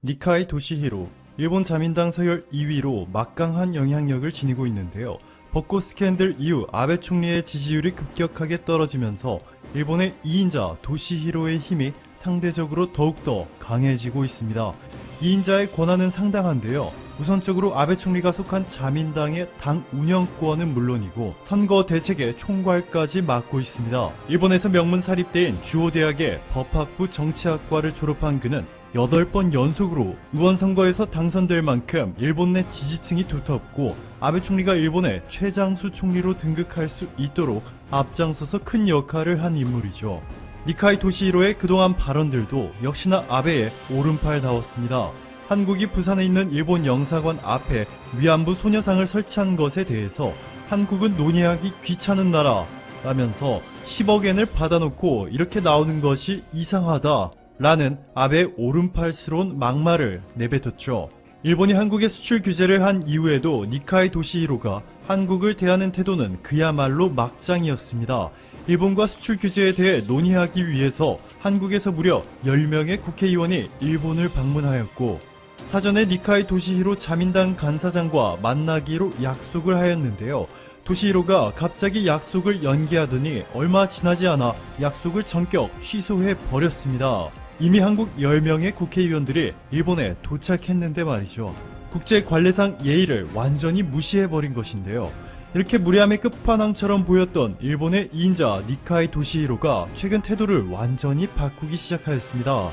니카이 도시히로, 일본 자민당 서열 2위로 막강한 영향력을 지니고 있는데요. 벚꽃 스캔들 이후 아베 총리의 지지율이 급격하게 떨어지면서 일본의 2인자 도시히로의 힘이 상대적으로 더욱더 강해지고 있습니다. 2인자의 권한은 상당한데요. 우선적으로 아베 총리가 속한 자민당의 당 운영권은 물론이고 선거 대책의 총괄까지 맡고 있습니다. 일본에서 명문 사립대인 주오대학의 법학부 정치학과를 졸업한 그는 8번 연속으로 의원 선거에서 당선될 만큼 일본 내 지지층이 두텁고 아베 총리가 일본의 최장수 총리로 등극할 수 있도록 앞장서서 큰 역할을 한 인물이죠. 니카이 도시히로의 그동안 발언들도 역시나 아베의 오른팔다웠습니다. 한국이 부산에 있는 일본 영사관 앞에 위안부 소녀상을 설치한 것에 대해서 한국은 논의하기 귀찮은 나라 라면서 10억엔을 받아놓고 이렇게 나오는 것이 이상하다 라는 아베의 오른팔스러운 막말을 내뱉었죠. 일본이 한국에 수출 규제를 한 이후에도 니카이 도시히로가 한국을 대하는 태도는 그야말로 막장이었습니다. 일본과 수출 규제에 대해 논의하기 위해서 한국에서 무려 10명의 국회의원이 일본을 방문하였고 사전에 니카이 도시히로 자민당 간사장과 만나기로 약속을 하였는데요. 도시히로가 갑자기 약속을 연기하더니 얼마 지나지 않아 약속을 전격 취소해 버렸습니다. 이미 한국 10명의 국회의원들이 일본에 도착했는데 말이죠. 국제관례상 예의를 완전히 무시해버린 것인데요. 이렇게 무례함의 끝판왕처럼 보였던 일본의 2인자 니카이 도시히로가 최근 태도를 완전히 바꾸기 시작하였습니다.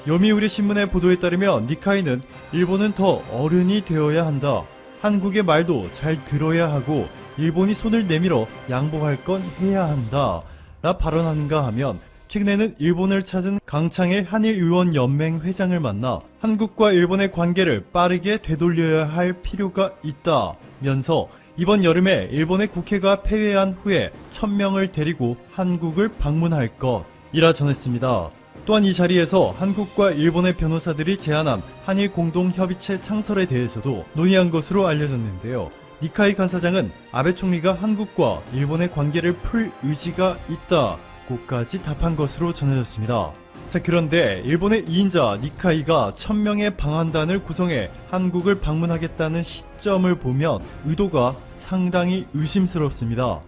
요미우리 신문의 보도에 따르면 니카이는 일본은 더 어른이 되어야 한다. 한국의 말도 잘 들어야 하고 일본이 손을 내밀어 양보할 건 해야 한다. 라 발언하는가 하면 최근에는 일본을 찾은 강창일 한일의원연맹 회장을 만나 한국과 일본의 관계를 빠르게 되돌려야 할 필요가 있다면서 이번 여름에 일본의 국회가 폐회한 후에 1000명을 데리고 한국을 방문할 것이라 전했습니다. 또한 이 자리에서 한국과 일본의 변호사들이 제안한 한일 공동협의체 창설에 대해서도 논의한 것으로 알려졌는데요. 니카이 간사장은 아베 총리가 한국과 일본의 관계를 풀 의지가 있다고까지 답한 것으로 전해졌습니다. 자, 그런데 일본의 2인자 니카이가 1000명의 방한단을 구성해 한국을 방문하겠다는 시점을 보면 의도가 상당히 의심스럽습니다.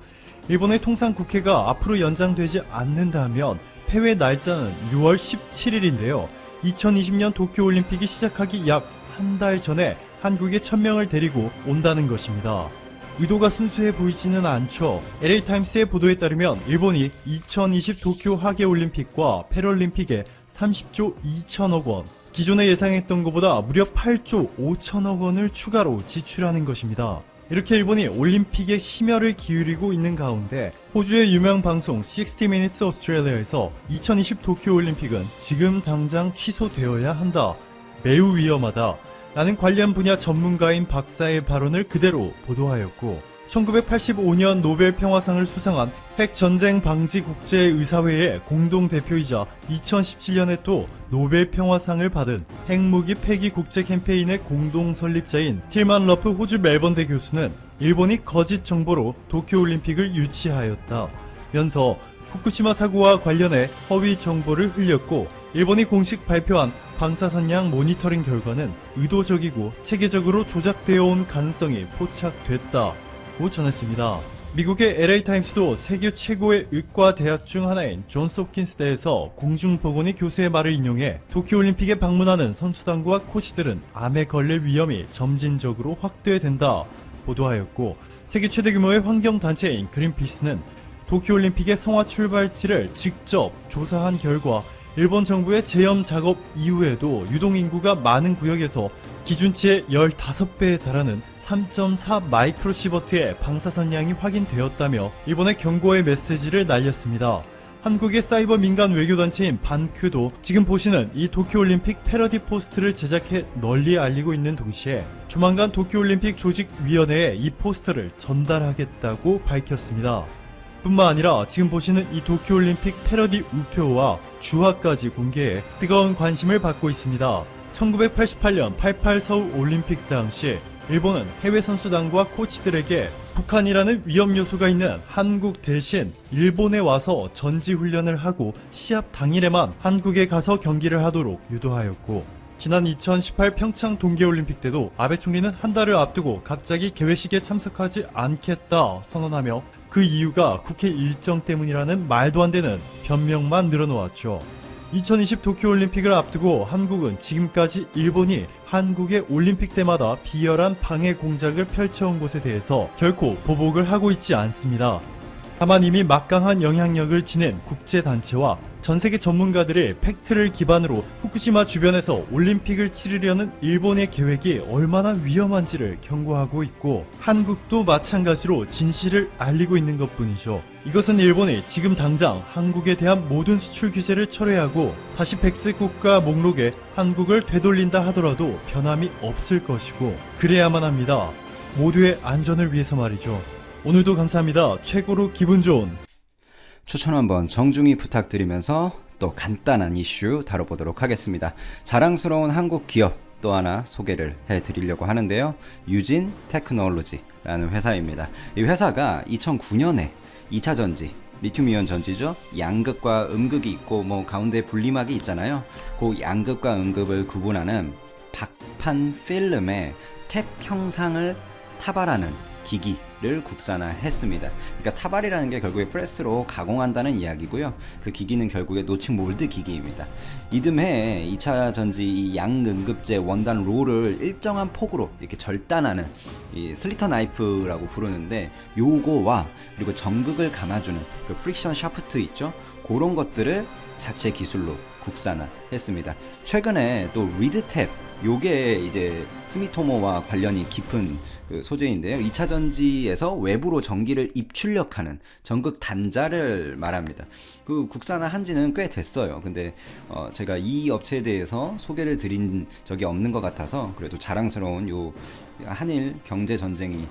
일본의 통상 국회가 앞으로 연장되지 않는다면 폐회 날짜는 6월 17일인데요. 2020년 도쿄올림픽이 시작하기 약 한 달 전에 한국에 1000명을 데리고 온다는 것입니다. 의도가 순수해 보이지는 않죠. LA타임스의 보도에 따르면 일본이 2020 도쿄 하계올림픽과 패럴림픽에 30조 2천억 원, 기존에 예상했던 것보다 무려 8조 5천억 원을 추가로 지출하는 것입니다. 이렇게 일본이 올림픽에 심혈을 기울이고 있는 가운데 호주의 유명 방송 60 Minutes Australia에서 2020 도쿄올림픽은 지금 당장 취소되어야 한다. 매우 위험하다. 라는 관련 분야 전문가인 박사의 발언을 그대로 보도하였고 1985년 노벨 평화상을 수상한 핵전쟁 방지 국제의사회의 공동대표이자 2017년에 또 노벨 평화상을 받은 핵무기 폐기 국제 캠페인의 공동 설립자인 틸만 러프 호주 멜번대 교수는 일본이 거짓 정보로 도쿄올림픽을 유치하였다면서 후쿠시마 사고와 관련해 허위 정보를 흘렸고 일본이 공식 발표한 방사선량 모니터링 결과는 의도적이고 체계적으로 조작되어 온 가능성이 포착됐다고 전했습니다. 미국의 LA타임스도 세계 최고의 의과 대학 중 하나인 존스 홉킨스대에서 공중보건의 교수의 말을 인용해 도쿄올림픽에 방문하는 선수단과 코치들은 암에 걸릴 위험이 점진적으로 확대된다 보도하였고 세계 최대 규모의 환경단체인 그린피스는 도쿄올림픽의 성화 출발지를 직접 조사한 결과 일본 정부의 제염 작업 이후에도 유동인구가 많은 구역에서 기준치의 15배에 달하는 3.4 마이크로시버트의 방사선량이 확인되었다며 일본의 경고의 메시지를 날렸습니다. 한국의 사이버 민간 외교단체인 반크도 지금 보시는 이 도쿄올림픽 패러디 포스트를 제작해 널리 알리고 있는 동시에 조만간 도쿄올림픽 조직위원회에 이 포스터를 전달하겠다고 밝혔습니다. 뿐만 아니라 지금 보시는 이 도쿄올림픽 패러디 우표와 주화까지 공개해 뜨거운 관심을 받고 있습니다. 1988년 88 서울 올림픽 당시 일본은 해외 선수단과 코치들에게 북한이라는 위험 요소가 있는 한국 대신 일본에 와서 전지 훈련을 하고 시합 당일에만 한국에 가서 경기를 하도록 유도하였고 지난 2018 평창 동계올림픽 때도 아베 총리는 한 달을 앞두고 갑자기 개회식에 참석하지 않겠다 선언하며 그 이유가 국회 일정 때문이라는 말도 안 되는 변명만 늘어놓았죠. 2020 도쿄올림픽을 앞두고 한국은 지금까지 일본이 한국의 올림픽 때마다 비열한 방해 공작을 펼쳐온 것에 대해서 결코 보복을 하고 있지 않습니다. 다만 이미 막강한 영향력을 지닌 국제단체와 전세계 전문가들의 팩트를 기반으로 후쿠시마 주변에서 올림픽을 치르려는 일본의 계획이 얼마나 위험한지를 경고하고 있고 한국도 마찬가지로 진실을 알리고 있는 것뿐이죠. 이것은 일본이 지금 당장 한국에 대한 모든 수출 규제를 철회하고 다시 백색 국가 목록에 한국을 되돌린다 하더라도 변함이 없을 것이고 그래야만 합니다. 모두의 안전을 위해서 말이죠. 오늘도 감사합니다. 최고로 기분 좋은 추천 한번 정중히 부탁드리면서 또 간단한 이슈 다뤄보도록 하겠습니다. 자랑스러운 한국 기업 또 하나 소개를 해드리려고 하는데요. 유진 테크놀로지라는 회사입니다. 이 회사가 2009년에 2차 전지, 리튬 이온 전지죠. 양극과 음극이 있고 뭐 가운데 분리막이 있잖아요. 그 양극과 음극을 구분하는 박판 필름의 탭 형상을 타발하는 기기를 국산화했습니다. 그러니까 타발이라는 게 결국에 프레스로 가공한다는 이야기고요. 그 기기는 결국에 노칭 몰드 기기입니다. 이듬해 2차 전지 이 양응급제 원단 롤을 일정한 폭으로 이렇게 절단하는 이 슬리터 나이프라고 부르는데 요거와 그리고 전극을 감아주는 그 프릭션 샤프트 있죠. 그런 것들을 자체 기술로 국산화했습니다. 최근에 또 리드탭 요게 이제 스미토모와 관련이 깊은 그 소재인데요. 2차 전지에서 외부로 전기를 입출력하는 전극 단자를 말합니다. 그 국산화 한지는 꽤 됐어요. 근데 제가 이 업체에 대해서 소개를 드린 적이 없는 것 같아서 그래도 자랑스러운 요 한일 경제 전쟁이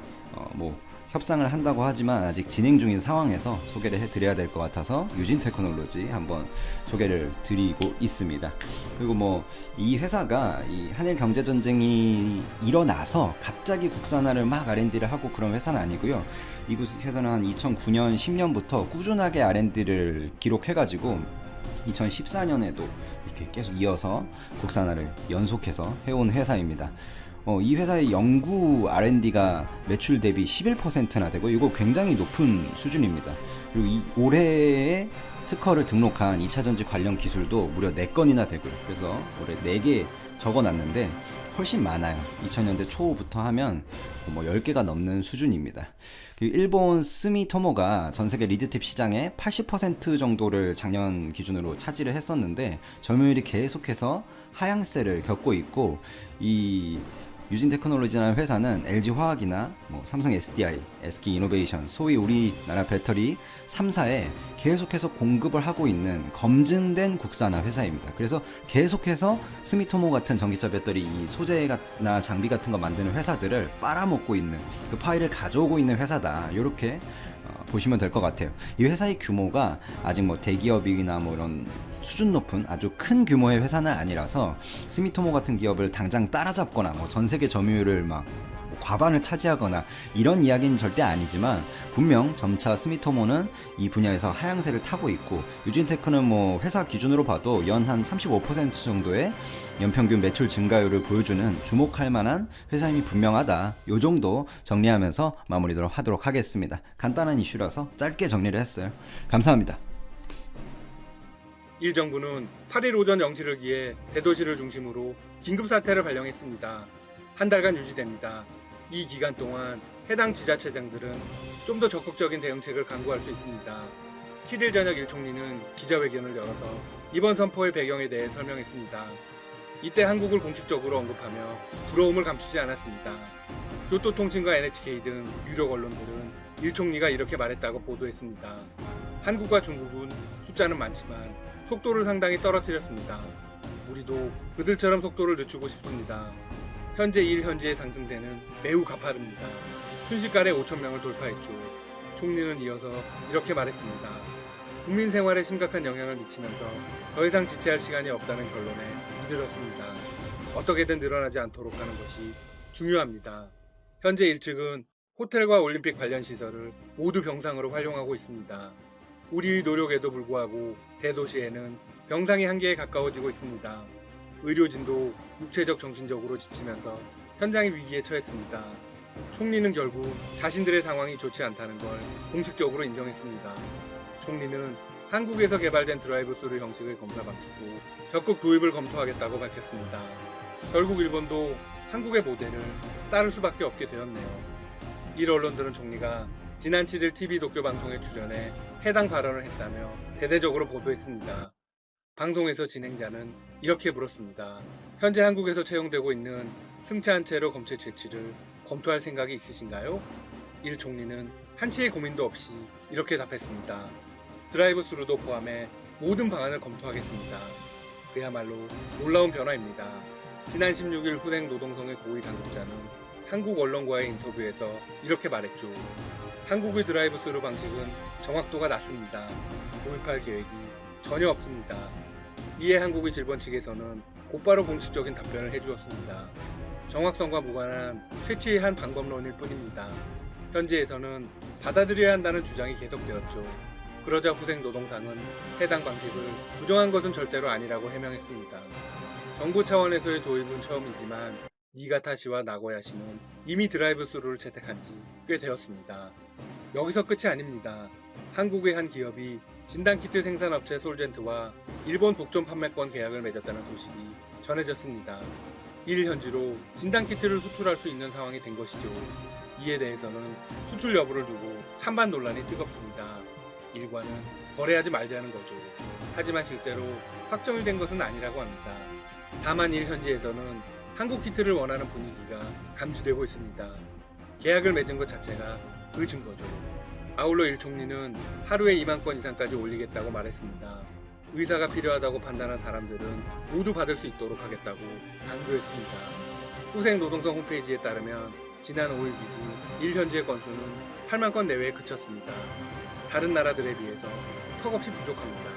뭐 협상을 한다고 하지만 아직 진행 중인 상황에서 소개를 해드려야 될 것 같아서 유진 테크놀로지 한번 소개를 드리고 있습니다. 그리고 뭐 이 회사가 이 한일 경제 전쟁이 일어나서 갑자기 국산화를 막 R&D를 하고 그런 회사는 아니고요. 이 회사는 한 2009년 10년부터 꾸준하게 R&D를 기록해가지고 2014년에도 이렇게 계속 이어서 국산화를 연속해서 해온 회사입니다. 이 회사의 연구 R&D가 매출 대비 11%나 되고 이거 굉장히 높은 수준입니다. 그리고 이 올해에 특허를 등록한 2차 전지 관련 기술도 무려 4건이나 되고요. 그래서 올해 4개 적어놨는데 훨씬 많아요. 2000년대 초부터 하면 뭐 10개가 넘는 수준입니다. 일본 스미토모가 전세계 리드팁 시장의 80% 정도를 작년 기준으로 차지를 했었는데 점유율이 계속해서 하향세를 겪고 있고 이 유진 테크놀로지라는 회사는 LG화학이나 뭐 삼성 SDI, SK이노베이션, 소위 우리나라 배터리 3사에 계속해서 공급을 하고 있는 검증된 국산화 회사입니다. 그래서 계속해서 스미토모 같은 전기차 배터리 이 소재나 장비 같은 거 만드는 회사들을 빨아먹고 있는 그 파일을 가져오고 있는 회사다. 이렇게 보시면 될 것 같아요. 이 회사의 규모가 아직 뭐 대기업이나 뭐 이런 수준 높은 아주 큰 규모의 회사는 아니라서 스미토모 같은 기업을 당장 따라잡거나 뭐 전 세계 점유율을 막 과반을 차지하거나 이런 이야기는 절대 아니지만 분명 점차 스미토모는 이 분야에서 하향세를 타고 있고 유진테크는 뭐 회사 기준으로 봐도 연 한 35% 정도의 연평균 매출 증가율을 보여주는 주목할 만한 회사임이 분명하다. 요 정도 정리하면서 마무리하도록 하도록 하겠습니다. 간단한 이슈라서 짧게 정리를 했어요. 감사합니다. 일 정부는 8일 오전 0시를 기해 대도시를 중심으로 긴급사태를 발령했습니다. 한 달간 유지됩니다. 이 기간 동안 해당 지자체장들은 좀 더 적극적인 대응책을 강구할 수 있습니다. 7일 저녁 일 총리는 기자회견을 열어서 이번 선포의 배경에 대해 설명했습니다. 이때 한국을 공식적으로 언급하며 부러움을 감추지 않았습니다. 교토통신과 NHK 등 유력 언론들은 일 총리가 이렇게 말했다고 보도했습니다. 한국과 중국은 숫자는 많지만 속도를 상당히 떨어뜨렸습니다. 우리도 그들처럼 속도를 늦추고 싶습니다. 현재 일현지의 상승세는 매우 가파릅니다. 순식간에 5,000명을 돌파했죠. 총리는 이어서 이렇게 말했습니다. 국민 생활에 심각한 영향을 미치면서 더 이상 지체할 시간이 없다는 결론에 이르렀습니다. 어떻게든 늘어나지 않도록 하는 것이 중요합니다. 현재 일측은 호텔과 올림픽 관련 시설을 모두 병상으로 활용하고 있습니다. 우리의 노력에도 불구하고 대도시에는 병상이 한계에 가까워지고 있습니다. 의료진도 육체적 정신적으로 지치면서 현장의 위기에 처했습니다. 총리는 결국 자신들의 상황이 좋지 않다는 걸 공식적으로 인정했습니다. 총리는 한국에서 개발된 드라이브 스루 형식의 검사 방식도 적극 도입을 검토하겠다고 밝혔습니다. 결국 일본도 한국의 모델을 따를 수밖에 없게 되었네요. 일 언론들은 총리가 지난 7일 TV 도쿄 방송에 출연해 해당 발언을 했다며 대대적으로 보도했습니다. 방송에서 진행자는 이렇게 물었습니다. 현재 한국에서 채용되고 있는 승차한 채로 검체 채취를 검토할 생각이 있으신가요? 일 총리는 한치의 고민도 없이 이렇게 답했습니다. 드라이브 스루도 포함해 모든 방안을 검토하겠습니다. 그야말로 놀라운 변화입니다. 지난 16일 후생 노동성의 고위 당국자는 한국 언론과의 인터뷰에서 이렇게 말했죠. 한국의 드라이브 스루 방식은 정확도가 낮습니다. 도입할 계획이 전혀 없습니다. 이에 한국의 질본 측에서는 곧바로 공식적인 답변을 해주었습니다. 정확성과 무관한 최치의 한 방법론일 뿐입니다. 현지에서는 받아들여야 한다는 주장이 계속되었죠. 그러자 후생 노동상은 해당 방식을 부정한 것은 절대로 아니라고 해명했습니다. 정부 차원에서의 도입은 처음이지만 니가타시와 나고야시는 이미 드라이브 스루를 채택한 지 꽤 되었습니다. 여기서 끝이 아닙니다. 한국의 한 기업이 진단키트 생산업체 솔젠트와 일본 독점 판매권 계약을 맺었다는 소식이 전해졌습니다. 일 현지로 진단키트를 수출할 수 있는 상황이 된 것이죠. 이에 대해서는 수출 여부를 두고 찬반 논란이 뜨겁습니다. 일과는 거래하지 말자는 거죠. 하지만 실제로 확정이 된 것은 아니라고 합니다. 다만 일 현지에서는 한국 키트를 원하는 분위기가 감지되고 있습니다. 계약을 맺은 것 자체가 그 증거죠. 아울러 일 총리는 하루에 2만 건 이상까지 올리겠다고 말했습니다. 의사가 필요하다고 판단한 사람들은 모두 받을 수 있도록 하겠다고 강조했습니다. 후생 노동성 홈페이지에 따르면 지난 5일 기준 일 현지의 건수는 8만 건 내외에 그쳤습니다. 다른 나라들에 비해서 턱없이 부족합니다.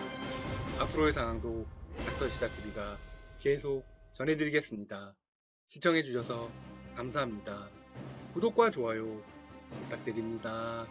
앞으로의 상황도 닥터시사TV가 계속 전해드리겠습니다. 시청해주셔서 감사합니다. 구독과 좋아요 부탁드립니다.